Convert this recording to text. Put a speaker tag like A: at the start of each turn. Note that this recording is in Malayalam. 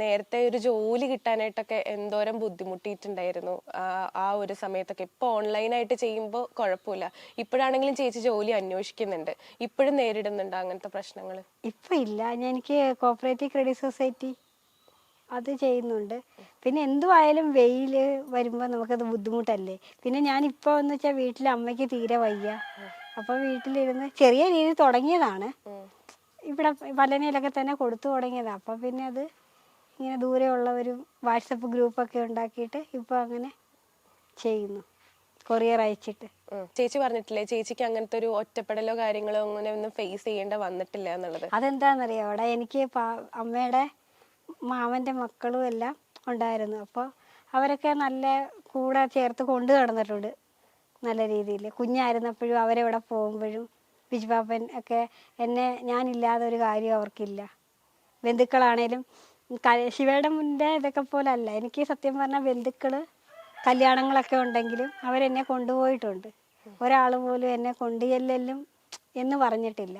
A: നേരത്തെ ഒരു ജോലി കിട്ടാനായിട്ടൊക്കെ എന്തോരം ബുദ്ധിമുട്ടിയിട്ടുണ്ടായിരുന്നു ആ ഒരു സമയത്തൊക്കെ. ഇപ്പൊ ഓൺലൈനായിട്ട് ചെയ്യുമ്പോൾ കുഴപ്പമില്ല. ഇപ്പോഴാണെങ്കിലും ചേച്ചി ജോലി അന്വേഷിക്കുന്നുണ്ട്. ഇപ്പോഴും നേരിടുന്നുണ്ട് അങ്ങനത്തെ പ്രശ്നങ്ങൾ?
B: ഇപ്പം ഇല്ല. എനിക്ക് കോപ്പറേറ്റീവ് ക്രെഡിറ്റ് സൊസൈറ്റി അത് ചെയ്യുന്നുണ്ട്. പിന്നെ എന്തുവായാലും വെയിൽ വരുമ്പോൾ നമുക്കത് ബുദ്ധിമുട്ടല്ലേ. പിന്നെ ഞാനിപ്പോൾ എന്ന് വെച്ചാൽ വീട്ടിൽ അമ്മയ്ക്ക് തീരെ വയ്യ. അപ്പോൾ വീട്ടിലിരുന്ന് ചെറിയ രീതിയിൽ തുടങ്ങിയതാണ്. ഇവിടെ പലനയിലൊക്കെ തന്നെ കൊടുത്തു തുടങ്ങിയതാണ്. അപ്പോൾ പിന്നെ അത് ഇങ്ങനെ ദൂരെയുള്ളവരും വാട്സപ്പ് ഗ്രൂപ്പൊക്കെ ഉണ്ടാക്കിയിട്ട് ഇപ്പോൾ അങ്ങനെ ചെയ്യുന്നു, കൊറിയർ അയച്ചിട്ട്.
A: ചേച്ചി പറഞ്ഞിട്ടില്ലേ ചേച്ചിക്ക് അങ്ങനത്തെ ഒരു ഒറ്റപ്പെടലോ കാര്യങ്ങളോ അങ്ങനെ ഒന്നും ഫേസ് ചെയ്യേണ്ട വന്നിട്ടില്ല എന്നുള്ളത്?
B: അതെന്താണെന്നറിയാം, അവിടെ എനിക്ക് അമ്മയുടെ മാമൻ്റെ മക്കളും എല്ലാം ഉണ്ടായിരുന്നു. അപ്പോൾ അവരൊക്കെ നല്ല കൂടെ ചേർത്ത് കൊണ്ടു നടന്നിട്ടുണ്ട് നല്ല രീതിയിൽ. കുഞ്ഞായിരുന്നപ്പോഴും അവരെവിടെ പോകുമ്പോഴും ബിജുപാപ്പൻ ഒക്കെ ഞാനില്ലാതെ ഒരു കാര്യം അവർക്കില്ല. ബന്ധുക്കളാണേലും ശിവയുടെ മുന്നേ ഇതൊക്കെ പോലെ അല്ല. എനിക്ക് സത്യം പറഞ്ഞാൽ ബന്ധുക്കൾ കല്യാണങ്ങളൊക്കെ ഉണ്ടെങ്കിലും അവരെന്നെ കൊണ്ടുപോയിട്ടുണ്ട്. ഒരാൾ പോലും എന്നെ കൊണ്ടുചെല്ലും എന്ന് പറഞ്ഞിട്ടില്ല.